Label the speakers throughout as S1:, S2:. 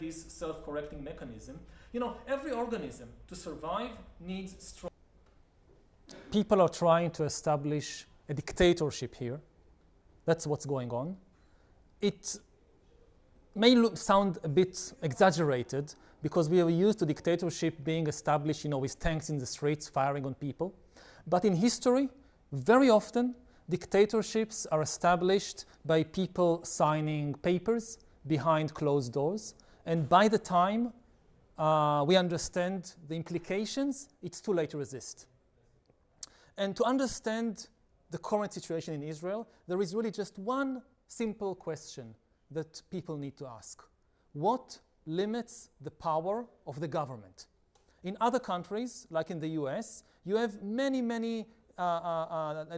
S1: this self-correcting mechanism. You know, every organism to survive needs strong. People are trying to establish a dictatorship here. That's what's going on. It may sound a bit exaggerated because we are used to dictatorship being established, you know, with tanks in the streets firing on people. But in history, very often, dictatorships are established by people signing papers behind closed doors. And by the time we understand the implications, it's too late to resist. And to understand the current situation in Israel, there is really just one simple question that people need to ask. What limits the power of the government? In other countries, like in the US, you have many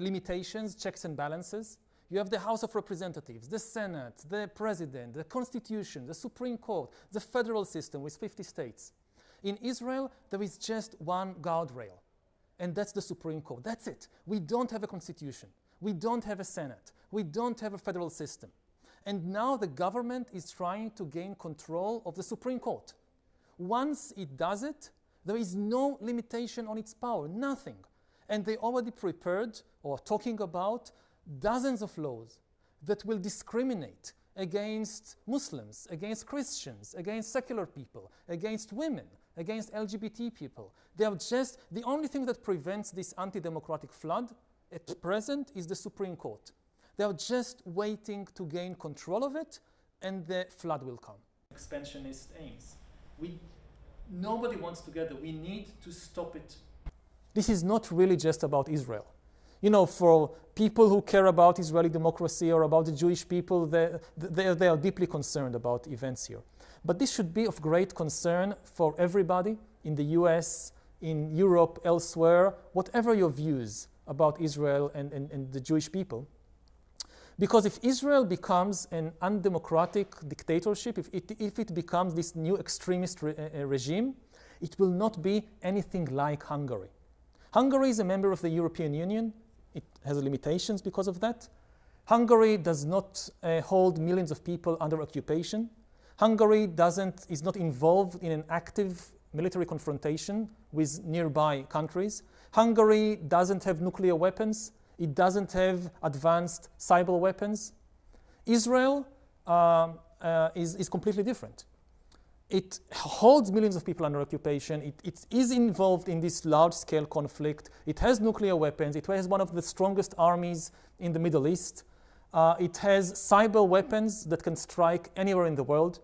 S1: limitations, checks and balances. You have the House of Representatives, the Senate, the President, the Constitution, the Supreme Court, the federal system with 50 states. In Israel, there is just one guardrail, and that's the Supreme Court. That's it. We don't have a constitution. We don't have a Senate. We don't have a federal system. And now the government is trying to gain control of the Supreme Court. Once it does it, there is no limitation on its power, nothing. And they already prepared or talking about dozens of laws that will discriminate against Muslims, against Christians, against secular people, against women, against LGBT people. They are just, the only thing that prevents this anti-democratic flood at present is the Supreme Court. They are just waiting to gain control of it, and the flood will come. Expansionist aims. Nobody wants together. We need to stop it. This is not really just about Israel. You know, for people who care about Israeli democracy or about the Jewish people, they are deeply concerned about events here. But this should be of great concern for everybody in the US, in Europe, elsewhere, whatever your views about Israel and the Jewish people. Because if Israel becomes an undemocratic dictatorship, if it becomes this new extremist regime, it will not be anything like Hungary. Hungary is a member of the European Union. It has limitations because of that. Hungary does not hold millions of people under occupation. Hungary is not involved in an active military confrontation with nearby countries. Hungary doesn't have nuclear weapons. It doesn't have advanced cyber weapons. Israel is completely different. It holds millions of people under occupation. It is involved in this large-scale conflict. It has nuclear weapons. It has one of the strongest armies in the Middle East. It has cyber weapons that can strike anywhere in the world.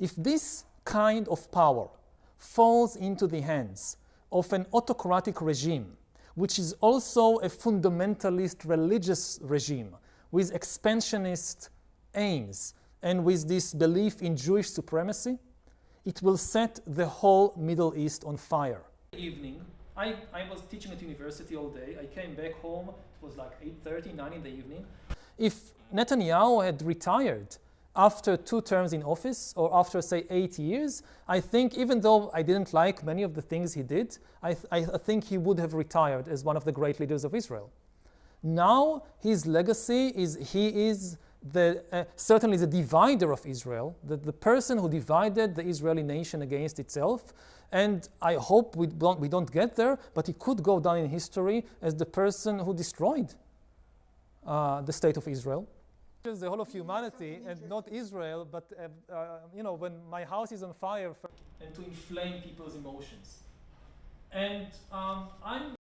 S1: If this kind of power falls into the hands of an autocratic regime, which is also a fundamentalist religious regime with expansionist aims and with this belief in Jewish supremacy, it will set the whole Middle East on fire. Evening, I was teaching at university all day. I came back home, it was like 8:30, 9 in the evening. If Netanyahu had retired after 2 terms in office, or after, say, 8 years, I think, even though I didn't like many of the things he did, I think he would have retired as one of the great leaders of Israel. Now, his legacy is he is certainly the divider of Israel, the person who divided the Israeli nation against itself. And I hope we don't get there, but he could go down in history as the person who destroyed the state of Israel. The whole of humanity, and not Israel, but you know, when my house is on fire, and to inflame people's emotions. And I'm